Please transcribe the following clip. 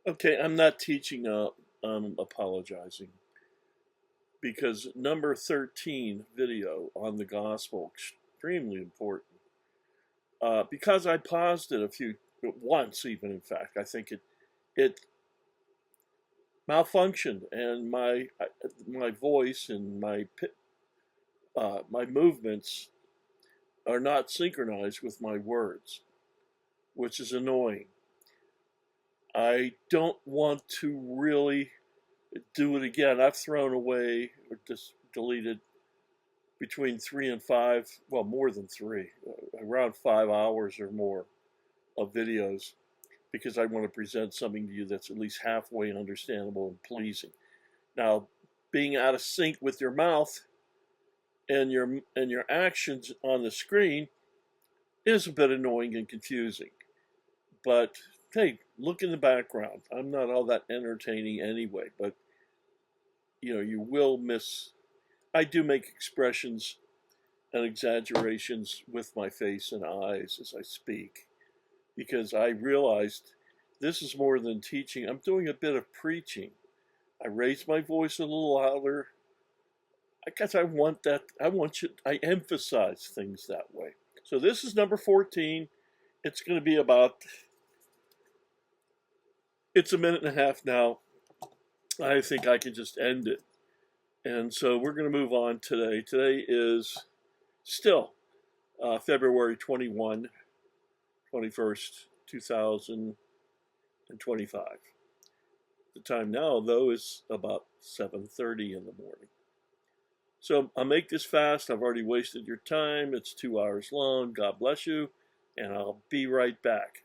Okay, I'm not teaching, apologizing because number 13 video on the gospel, extremely important. Because I paused it once even, in fact, I think it malfunctioned and my voice and my movements are not synchronized with my words, which is annoying. I don't want to really do it again. I've thrown away or just deleted between 3 and 5, well, more than three, around 5 hours or more of videos because I want to present something to you that's at least halfway understandable and pleasing. Now, being out of sync with your mouth and your actions on the screen is a bit annoying and confusing. But hey, look in the background. I'm not all that entertaining anyway, but you will miss. I do make expressions and exaggerations with my face and eyes as I speak because I realized this is more than teaching. I'm doing a bit of preaching. I raise my voice a little louder. I guess I want that. I want you. I emphasize things that way. So this is number 14. It's going to be about. It's a minute and a half now. I think I can just end it. And so we're going to move on today. Today is still February 21st, 2025. The time now, though, is about 7:30 in the morning. So I'll make this fast. I've already wasted your time. It's 2 hours long. God bless you. And I'll be right back.